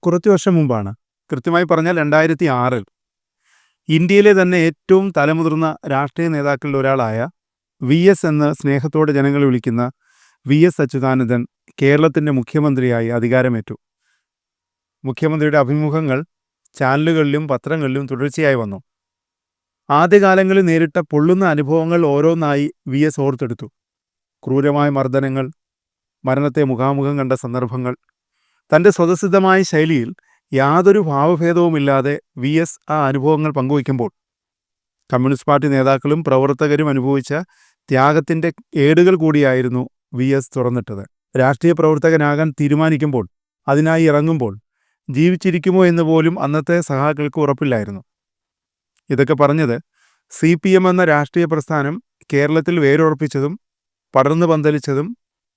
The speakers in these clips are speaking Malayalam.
കുറച്ച് വർഷം മുമ്പാണ്. കൃത്യമായി പറഞ്ഞാൽ 2006-ൽ ഇന്ത്യയിലെ തന്നെ ഏറ്റവും തലമുതിർന്ന രാഷ്ട്രീയ നേതാക്കളിൽ ഒരാളായ വി.എസ്. എന്ന് സ്നേഹത്തോടെ ജനങ്ങൾ വിളിക്കുന്ന വി.എസ്. അച്യുതാനന്ദൻ കേരളത്തിൻ്റെ മുഖ്യമന്ത്രിയായി അധികാരമേറ്റു. മുഖ്യമന്ത്രിയുടെ അഭിമുഖങ്ങൾ ചാനലുകളിലും പത്രങ്ങളിലും തുടർച്ചയായി വന്നു. ആദ്യകാലങ്ങളിൽ നേരിട്ട പൊള്ളുന്ന അനുഭവങ്ങൾ ഓരോന്നായി വി.എസ്. ഓർത്തെടുത്തു. ക്രൂരമായ മർദ്ദനങ്ങൾ, മരണത്തെ മുഖാമുഖം കണ്ട സന്ദർഭങ്ങൾ. തൻ്റെ സ്വതസിദ്ധമായ ശൈലിയിൽ യാതൊരു ഭാവഭേദവുമില്ലാതെ വി.എസ്. ആ അനുഭവങ്ങൾ പങ്കുവയ്ക്കുമ്പോൾ കമ്മ്യൂണിസ്റ്റ് പാർട്ടി നേതാക്കളും പ്രവർത്തകരും അനുഭവിച്ച ത്യാഗത്തിൻ്റെ ഏടുകൾ കൂടിയായിരുന്നു വി.എസ്. തുറന്നിട്ടത്. രാഷ്ട്രീയ പ്രവർത്തകനാകാൻ തീരുമാനിക്കുമ്പോൾ, അതിനായി ഇറങ്ങുമ്പോൾ ജീവിച്ചിരിക്കുമോ എന്ന് പോലും അന്നത്തെ സഖാക്കൾക്ക് ഉറപ്പില്ലായിരുന്നു. ഇതൊക്കെ പറഞ്ഞത് CPM എന്ന രാഷ്ട്രീയ പ്രസ്ഥാനം കേരളത്തിൽ വേരുറപ്പിച്ചതും പടർന്നു പന്തലിച്ചതും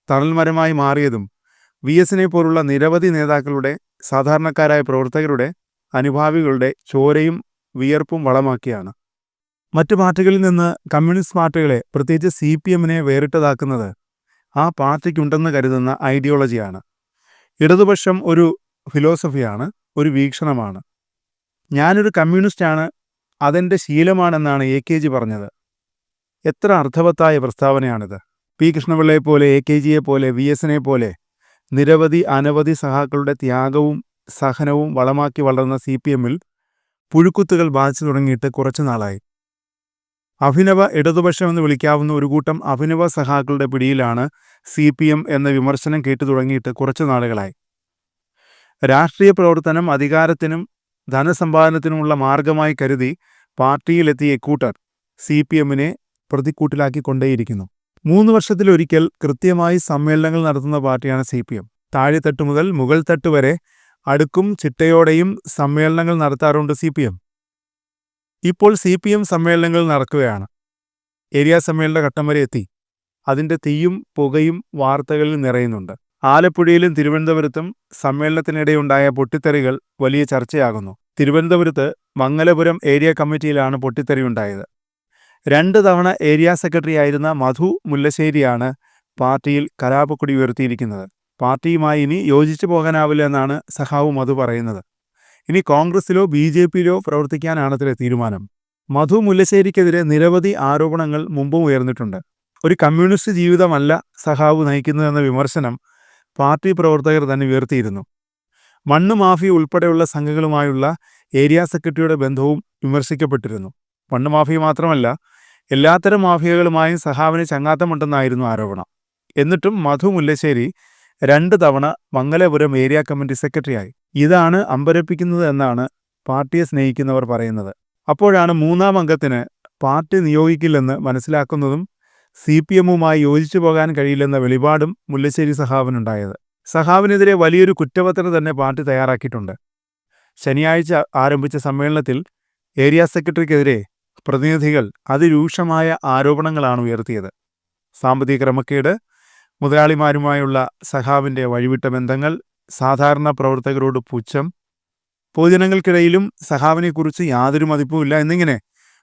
തണൽമരമായി മാറിയതും വി.എസിനെ പോലുള്ള നിരവധി നേതാക്കളുടെ, സാധാരണക്കാരായ പ്രവർത്തകരുടെ, അനുഭാവികളുടെ ചോരയും വിയർപ്പും വളമാക്കിയാണ്. മറ്റു പാർട്ടികളിൽ നിന്ന് കമ്മ്യൂണിസ്റ്റ് പാർട്ടികളെ, പ്രത്യേകിച്ച് CPM-നെ വേറിട്ടതാക്കുന്നത് ആ പാർട്ടിക്കുണ്ടെന്ന് കരുതുന്ന ഐഡിയോളജിയാണ്. ഇടതുപക്ഷം ഒരു ഫിലോസഫിയാണ്, ഒരു വീക്ഷണമാണ്. ഞാനൊരു കമ്മ്യൂണിസ്റ്റാണ്, അതെൻ്റെ ശീലമാണെന്നാണ് AKG പറഞ്ഞത്. എത്ര അർത്ഥവത്തായ പ്രസ്താവനയാണിത്! പി. കൃഷ്ണപിള്ളയെപ്പോലെ, AKGയെ പോലെ, വി.എസിനെ പോലെ അനവധി സഖാക്കളുടെ ത്യാഗവും സഹനവും വളമാക്കി വളർന്ന CPM-ൽ പുഴുക്കുത്തുകൾ ബാധിച്ചു തുടങ്ങിയിട്ട് കുറച്ചു നാളായി. അഭിനവ ഇടതുപക്ഷമെന്ന് വിളിക്കാവുന്ന ഒരു കൂട്ടം അഭിനവ സഖാക്കളുടെ പിടിയിലാണ് CPM എന്ന വിമർശനം കേട്ടു തുടങ്ങിയിട്ട് കുറച്ചു നാളുകളായി. രാഷ്ട്രീയ പ്രവർത്തനം അധികാരത്തിനും ധനസമ്പാദനത്തിനുമുള്ള മാർഗമായി കരുതി പാർട്ടിയിലെത്തിയ ഇക്കൂട്ടർ CPM-നെ പ്രതിക്കൂട്ടിലാക്കിക്കൊണ്ടേയിരിക്കുന്നു. 3 വർഷത്തിലൊരിക്കൽ കൃത്യമായി സമ്മേളനങ്ങൾ നടത്തുന്ന പാർട്ടിയാണ് CPM. താഴെത്തട്ട് മുതൽ മുകൾ തട്ട് വരെ അടുക്കും ചിട്ടയോടെയും സമ്മേളനങ്ങൾ നടത്താറുണ്ട് CPM. ഇപ്പോൾ CPM സമ്മേളനങ്ങൾ നടക്കുകയാണ്. ഏരിയ സമ്മേളന ഘട്ടം വരെ എത്തി. അതിൻ്റെ തീയും പുകയും വാർത്തകളിൽ നിറയുന്നുണ്ട്. ആലപ്പുഴയിലും തിരുവനന്തപുരത്തും സമ്മേളനത്തിനിടെയുണ്ടായ പൊട്ടിത്തെറികൾ വലിയ ചർച്ചയാകുന്നു. തിരുവനന്തപുരത്ത് മംഗലപുരം ഏരിയ കമ്മിറ്റിയിലാണ് പൊട്ടിത്തെറിയുണ്ടായത്. 2 തവണ ഏരിയ സെക്രട്ടറി ആയിരുന്ന മധു മുല്ലശ്ശേരിയാണ് പാർട്ടിയിൽ കലാപക്കൊടി ഉയർത്തിയിരിക്കുന്നത്. പാർട്ടിയുമായി ഇനി യോജിച്ചു പോകാനാവില്ല എന്നാണ് സഖാവ് മധു പറയുന്നത്. ഇനി കോൺഗ്രസിലോ BJP-യിലോ പ്രവർത്തിക്കാനാണത്രേ തീരുമാനം. മധു മുല്ലശ്ശേരിക്കെതിരെ നിരവധി ആരോപണങ്ങൾ മുമ്പും ഉയർന്നിട്ടുണ്ട്. ഒരു കമ്മ്യൂണിസ്റ്റ് ജീവിതമല്ല സഖാവ് നയിക്കുന്നതെന്ന വിമർശനം പാർട്ടി പ്രവർത്തകർ തന്നെ ഉയർത്തിയിരുന്നു. മണ്ണ് മാഫിയ ഉൾപ്പെടെയുള്ള സംഘങ്ങളുമായുള്ള ഏരിയ സെക്രട്ടറിയുടെ ബന്ധവും വിമർശിക്കപ്പെട്ടിരുന്നു. മണ്ണ് മാഫിയ മാത്രമല്ല, എല്ലാത്തരം മാഫിയകളുമായും സഖാവിന് ചങ്ങാത്തമുണ്ടെന്നായിരുന്നു ആരോപണം. എന്നിട്ടും മധു മുല്ലശ്ശേരി 2 തവണ മംഗലപുരം ഏരിയ കമ്മിറ്റി സെക്രട്ടറിയായി. ഇതാണ് അമ്പരപ്പിക്കുന്നത് എന്നാണ് പാർട്ടിയെ സ്നേഹിക്കുന്നവർ പറയുന്നത്. അപ്പോഴാണ് 3-ാം അംഗത്തിന് പാർട്ടി നിയോഗിക്കില്ലെന്ന് മനസ്സിലാക്കുന്നതും CPM-വുമായി യോജിച്ചു പോകാൻ കഴിയില്ലെന്ന വെളിപാടും മുല്ലശ്ശേരി സഖാവിനുണ്ടായത്. സഖാവിനെതിരെ വലിയൊരു കുറ്റപത്രം തന്നെ പാർട്ടി തയ്യാറാക്കിയിട്ടുണ്ട്. ശനിയാഴ്ച ആരംഭിച്ച സമ്മേളനത്തിൽ ഏരിയ സെക്രട്ടറിക്കെതിരെ പ്രതിനിധികൾ അതിരൂക്ഷമായ ആരോപണങ്ങളാണ് ഉയർത്തിയത്. സാമ്പത്തിക ക്രമക്കേട്, മുതലാളിമാരുമായുള്ള സഖാവിൻ്റെ വഴിവിട്ട ബന്ധങ്ങൾ, സാധാരണ പ്രവർത്തകരോട് പുച്ഛം, പൊതുജനങ്ങൾക്കിടയിലും സഖാവിനെക്കുറിച്ച് യാതൊരു മതിപ്പുമില്ല എന്നിങ്ങനെ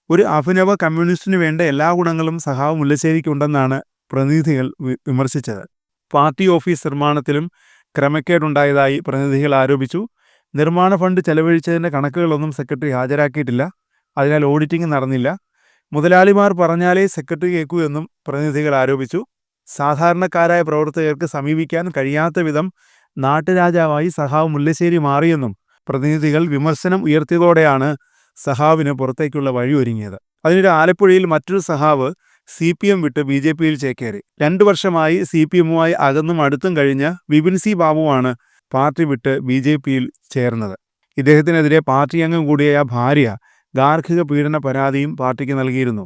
ഒരു അഭിനവ കമ്മ്യൂണിസ്റ്റിന് വേണ്ട എല്ലാ ഗുണങ്ങളും സഖാവ് മുല്ലശ്ശേരിക്കുണ്ടെന്നാണ് പ്രതിനിധികൾ വിമർശിച്ചത്. പാർട്ടി ഓഫീസ് നിർമ്മാണത്തിലും ക്രമക്കേടുണ്ടായതായി പ്രതിനിധികൾ ആരോപിച്ചു. നിർമ്മാണ ഫണ്ട് ചെലവഴിച്ചതിൻ്റെ കണക്കുകളൊന്നും സെക്രട്ടറി ഹാജരാക്കിയിട്ടില്ല. അതിനാൽ ഓഡിറ്റിംഗ് നടന്നില്ല. മുതലാളിമാർ പറഞ്ഞാലേ സെക്രട്ടറി കേൾക്കൂ എന്നും പ്രതിനിധികൾ ആരോപിച്ചു. സാധാരണക്കാരായ പ്രവർത്തകർക്ക് സമീപിക്കാൻ കഴിയാത്ത വിധം നാട്ടുരാജാവായി സഖാവ് മുല്ലശ്ശേരി മാറിയെന്നും പ്രതിനിധികൾ വിമർശനം ഉയർത്തിയതോടെയാണ് സഖാവിന് പുറത്തേക്കുള്ള വഴി ഒരുങ്ങിയത്. അതിനിടെ ആലപ്പുഴയിൽ മറ്റൊരു സഖാവ് CPM വിട്ട് BJP-യിൽ ചേക്കേറി. 2 വർഷമായി CPM-വുമായി അകന്നും അടുത്തും കഴിഞ്ഞ വിപിൻ സി ബാബുവാണ് പാർട്ടി വിട്ട് BJP-യിൽ ചേർന്നത്. ഇദ്ദേഹത്തിനെതിരെ പാർട്ടി അംഗം കൂടിയായ ഭാര്യ ഗാർഹിക പീഡന പരാതിയും പാർട്ടിക്ക് നൽകിയിരുന്നു.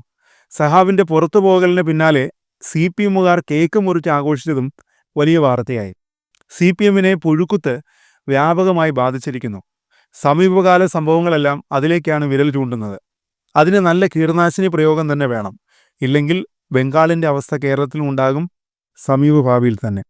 സഖാവിൻ്റെ പുറത്തുപോകലിന് പിന്നാലെ CPM-കാർ കേക്ക് മുറിച്ച് ആഘോഷിച്ചതും വലിയ വാർത്തയായി. CPM-നെ പുഴുക്കുത്ത് വ്യാപകമായി ബാധിച്ചിരിക്കുന്നു. സമീപകാല സംഭവങ്ങളെല്ലാം അതിലേക്കാണ് വിരൽ ചൂണ്ടുന്നത്. അതിന് നല്ല കീടനാശിനി പ്രയോഗം തന്നെ വേണം. ഇല്ലെങ്കിൽ ബംഗാളിൻ്റെ അവസ്ഥ കേരളത്തിലും ഉണ്ടാകും സമീപഭാവിയിൽ തന്നെ.